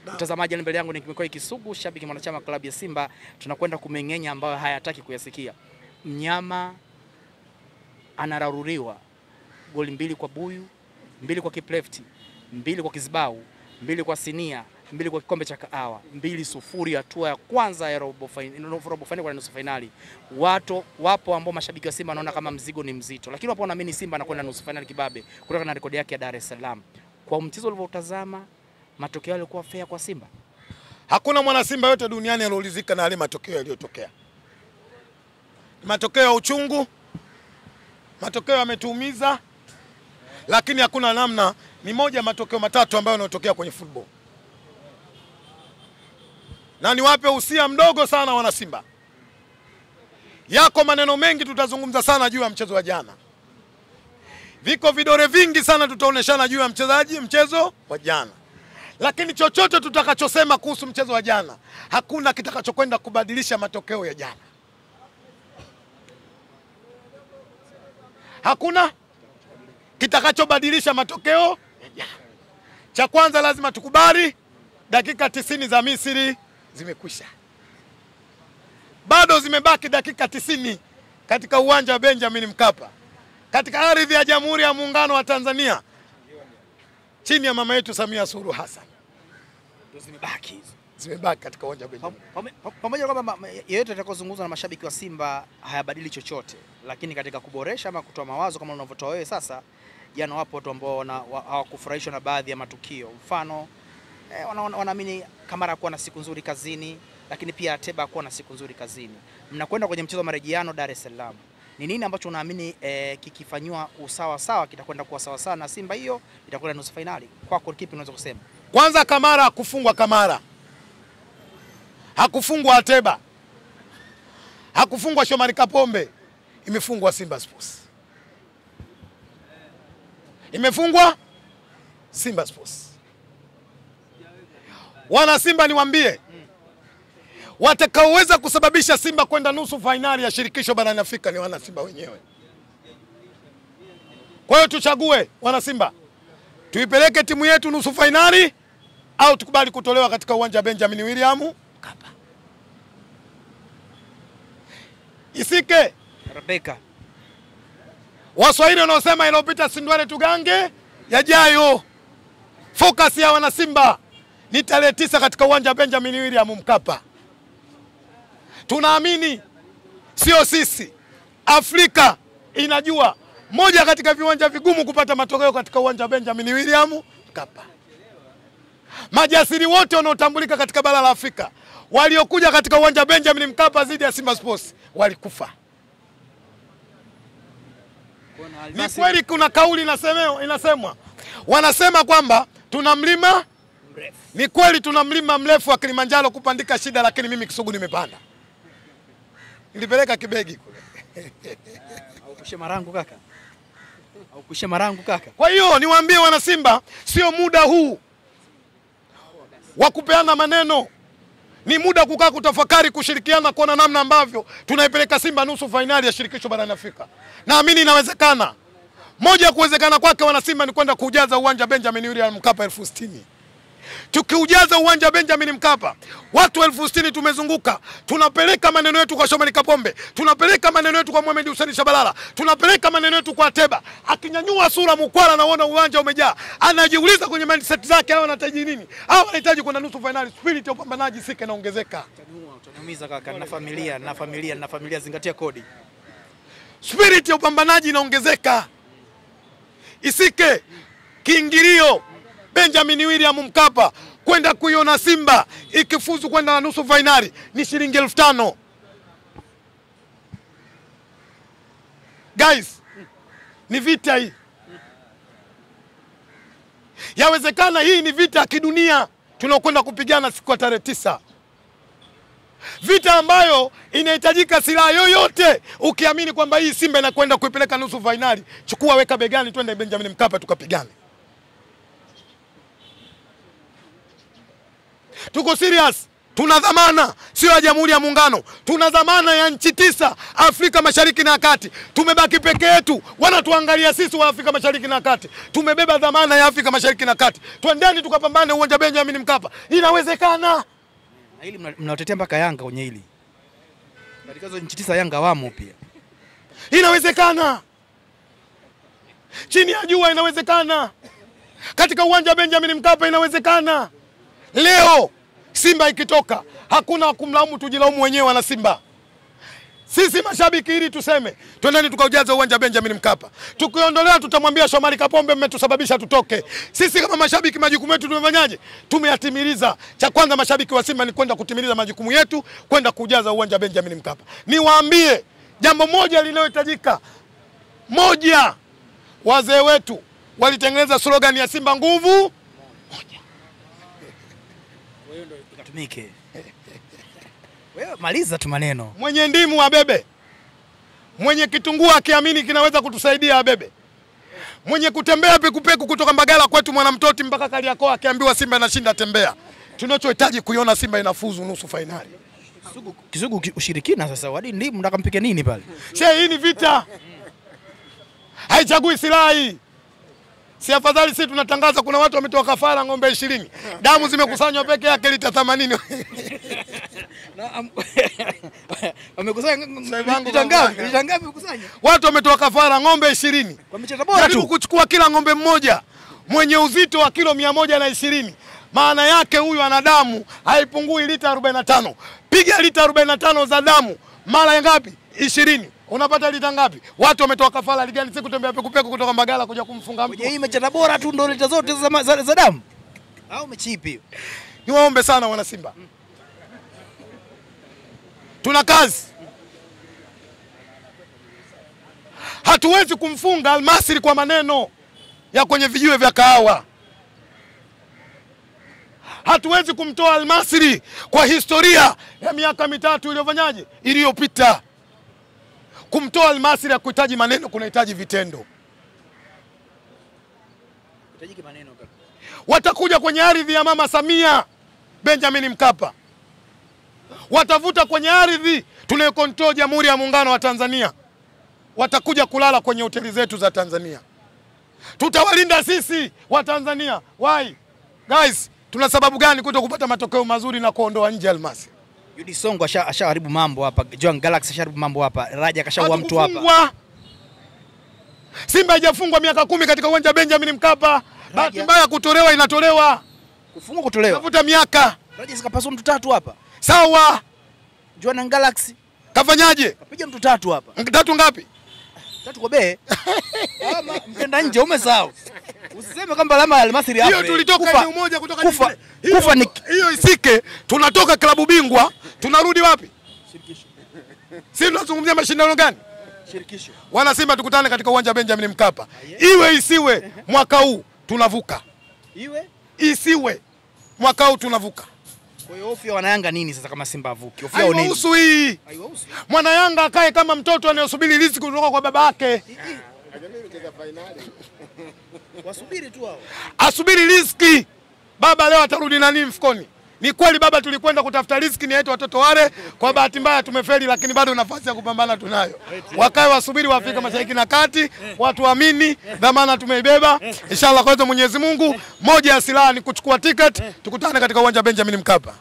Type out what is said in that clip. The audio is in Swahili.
Mtazamaji, mbele yangu ni Kimekoi Kisugu, shabiki mwanachama klabu ya Simba. Tunakwenda kumengenya ambayo hayataki kuyasikia. Mnyama anararuriwa. Goli 2 kwa Buyu, 2 kwa Kiplefti, 2 kwa Kizibau, 2 kwa Sinia, 2 kwa kikombe cha kahawa, 2-0 hatua ya kwanza ya robo finali kwa nusu finali. Wapo ambao mashabiki wa Simba wanaona kama mzigo ni mzito, lakini wapo wanaamini Simba anakwenda nusu finali kibabe kutokana na rekodi yake ya Dar es Salaam. Kwa mchezo ulivyotazama, matokeo yalikuwa fair kwa Simba. Hakuna mwana Simba yote duniani aliolizika na yale matokeo yaliyotokea. Matokeo ya uchungu, matokeo yametuumiza, lakini hakuna namna. Ni moja ya matokeo matatu ambayo yanatokea kwenye football. Na niwape usia mdogo sana wana Simba. Yako maneno mengi tutazungumza sana juu ya mchezo wa jana. Viko vidore vingi sana tutaoneshana juu ya mchezo wa jana. Lakini chochote tutakachosema kuhusu mchezo wa jana, hakuna kitakachokwenda kubadilisha matokeo ya jana. Hakuna kitakachobadilisha matokeo ya jana. Cha kwanza lazima tukubali, dakika 90 za Misri zimekwisha. Bado zimebaki dakika 90 katika uwanja wa Benjamin Mkapa, katika ardhi ya Jamhuri ya Muungano wa Tanzania, chini ya mama yetu Samia Suluhu Hassan. Zimebaki katika uwanja wa Benjamin. Pamoja kwamba yeyote atakayozungumza na mashabiki wa Simba hayabadili chochote, lakini katika kuboresha ama kutoa mawazo kama unavyotoa wewe sasa, jana wapo watu ambao hawakufurahishwa na baadhi ya matukio. Mfano, wanaamini Kamara kuwa na siku nzuri kazini, lakini pia Ateba kuwa na siku nzuri kazini. Mnakwenda kwenye mchezo wa marejeano Dar es Salaam. Ni nini ambacho unaamini kikifanywa usawa sawa kitakwenda kuwa sawa sawa na Simba hiyo itakwenda nusu finali? Kwako kipi unaweza kusema? Kwanza, Kamara hakufungwa. Kamara hakufungwa. Ateba hakufungwa. Shomari Kapombe imefungwa. Simba Sports imefungwa. Simba Sports. Wana Simba niwaambie, watakaoweza kusababisha Simba kwenda nusu finali ya shirikisho barani Afrika ni wana Simba wenyewe. Kwa hiyo tuchague wana Simba, tuipeleke timu yetu nusu finali au tukubali kutolewa katika uwanja wa Benjamin William Mkapa. Isike Rebeka, Waswahili wanaosema iliyopita sindwele tugange yajayo. Focus ya wana Simba ni tarehe 9 katika uwanja wa Benjamin William Mkapa. Tunaamini, sio sisi, Afrika inajua moja katika viwanja vigumu kupata matokeo katika uwanja wa Benjamin William Mkapa. Majasiri wote wanaotambulika katika bara la Afrika waliokuja katika uwanja wa Benjamin Mkapa dhidi ya Simba Sports walikufa. Ni kweli kuna kauli inasemwa. Wanasema kwamba tuna mlima mrefu. Ni kweli tuna mlima mrefu wa Kilimanjaro kupandika shida, lakini mimi Kisugu nimepanda. Nilipeleka kibegi kule. Au kushe marangu kaka. Au kushe marangu kaka. Kwa hiyo niwaambie wana Simba, sio muda huu wa kupeana maneno. Ni muda kukaa kutafakari, kushirikiana, kuona namna ambavyo tunaipeleka Simba nusu finali ya shirikisho barani Afrika. Naamini inawezekana. Moja ya kuwezekana kwake wana Simba ni kwenda kujaza uwanja Benjamin William Mkapa 60,000. Tukiujaza uwanja Benjamin Mkapa, watu 60,000 tumezunguka, tunapeleka maneno yetu kwa Shomari Kapombe, tunapeleka maneno yetu kwa Mohamed Hussein Shabalala, tunapeleka maneno yetu kwa Ateba. Akinyanyua sura Mkwala anaona uwanja umejaa, anajiuliza kwenye mindset zake hao wanahitaji nini? Hao wanahitaji kwenda nusu finali. Spirit ya upambanaji Isike inaongezeka. Utaniumiza kaka, na familia zingatia kodi. Spirit ya upambanaji inaongezeka. Isike, kiingilio Benjamin William Mkapa kwenda kuiona Simba ikifuzu kwenda nusu finali ni shilingi 5,000. Guys, ni vita hii. Yawezekana hii ni vita ya kidunia tunaokwenda kupigana siku ya tarehe 9. Vita ambayo inahitajika silaha yoyote. Ukiamini kwamba hii Simba inakwenda kuipeleka nusu finali, chukua weka begani, twende Benjamin Mkapa tukapigane. Tuko serious. Tuna dhamana sio ya Jamhuri ya Muungano, tuna dhamana ya nchi 9 Afrika Mashariki na Kati. Tumebaki peke yetu, wanatuangalia sisi wa Afrika Mashariki na Kati. Tumebeba dhamana ya Afrika Mashariki na Kati. Twendeni tukapambane uwanja Benjamin Mkapa. Inawezekana. Na hili mnaotetea mpaka Yanga kwenye hili. Katika hizo nchi 9 Yanga wamo pia. Inawezekana. Chini ya jua inawezekana. Katika uwanja Benjamin Mkapa inawezekana. Leo Simba ikitoka, hakuna kumlaumu, tujilaumu wenyewe wana Simba. Sisi mashabiki ili tuseme, twendeni tukaujaza uwanja Benjamin Mkapa. Tukiondolea tutamwambia Shomari Kapombe mmetusababisha tutoke. Sisi kama mashabiki majukumu yetu tumefanyaje? Tumeyatimiliza. Cha kwanza mashabiki wa Simba ni kwenda kutimiliza majukumu yetu, kwenda kujaza uwanja Benjamin Mkapa. Niwaambie jambo moja linalohitajika. Moja, wazee wetu walitengeneza slogan ya Simba nguvu moja. Wewe ndio ikatumike. Wewe maliza tu maneno. Mwenye ndimu abebe. Mwenye kitunguu akiamini kinaweza kutusaidia abebe. Mwenye kutembea pekupeku kutoka Mbagala kwetu Mwanamtoti mpaka Kariakoo akiambiwa Simba inashinda tembea. Tunachohitaji kuiona Simba inafuzu nusu finali. Kisugu ushirikina sasa. Wadi ndimu nataka mpige nini pale? Hii ni vita. Haichagui silaha hii. Si afadhali sisi tunatangaza kuna watu wametoa kafara ng'ombe 20. Damu zimekusanywa peke yake lita 80. Wamekusanya ngapi wamekusanya? Watu wametoa kafara ng'ombe 20. Kwa michezo bora tu. Jaribu kuchukua kila ng'ombe mmoja mwenye uzito wa kilo 120. Maana yake huyu ana damu haipungui lita 45. Piga lita 45 za damu mara ngapi? 20. Unapata lita ngapi? Watu wametoa kafara ligani siku kutembea pekupeku kutoka Mbagala kuja kumfunga mtu. Hii mechi bora tu ndio lita zote za damu. Au mechi ipi? Niwaombe sana wana Simba. Tuna kazi. Hatuwezi kumfunga Al-Masry kwa maneno ya kwenye vijiwe vya kahawa. Hatuwezi kumtoa Al-Masry kwa historia ya miaka 3 iliyofanyaje? Iliyopita. Kumtoa Al-Masry hakuhitaji maneno, kunahitaji vitendo. Kuhitaji maneno kaka. Watakuja kwenye ardhi ya Mama Samia Benjamin Mkapa. Watavuta kwenye ardhi tunayokontrol Jamhuri ya Muungano wa Tanzania. Watakuja kulala kwenye hoteli zetu za Tanzania. Tutawalinda sisi wa Tanzania. Why? Guys, tuna sababu gani kuto kupata matokeo mazuri na kuondoa nje Al-Masry? Yudi Songo ashaharibu mambo hapa. John Galaxy ashaharibu mambo hapa. Raja kashaua mtu hapa. Simba haijafungwa miaka 10 katika uwanja Benjamin Mkapa. Bahati mbaya kutolewa inatolewa. Kufungwa kutolewa. Tafuta miaka. Raja sikapaswa mtu 3 hapa. Sawa. John Galaxy kafanyaje? Kapiga mtu 3 hapa. 3 ngapi? 3 kwa be. Ama mpenda nje umesahau. Usiseme kwamba alama ya Al-Masry hapa. Hiyo tulitoka eneo moja kutoka kufa ni hiyo isike, tunatoka klabu bingwa, tunarudi wapi? Shirikisho. Sisi tunazungumzia mashindano gani? Shirikisho. Wana Simba tukutane katika uwanja Benjamin Mkapa. Iwe isiwe mwaka huu tunavuka. Iwe isiwe mwaka huu tunavuka. Kwa hiyo hofu ya wana Yanga nini sasa kama Simba avuki? Hofu yao nini? Haihusu hii. Haihusu. Mwana Yanga akae kama mtoto anayesubiri riziki kutoka kwa baba yake. Wasubiri tu hao. Asubiri riziki. Baba leo atarudi na nini mfukoni? Ni kweli baba tulikwenda kutafuta riziki ni yetu watoto wale, kwa bahati mbaya tumefeli, lakini bado nafasi ya kupambana tunayo. Wakae wasubiri wa Afrika Mashariki na Kati, watu waamini, dhamana tumeibeba. Inshallah kwa Mwenyezi Mungu, moja ya silaha ni kuchukua ticket, tukutane katika uwanja Benjamin Mkapa.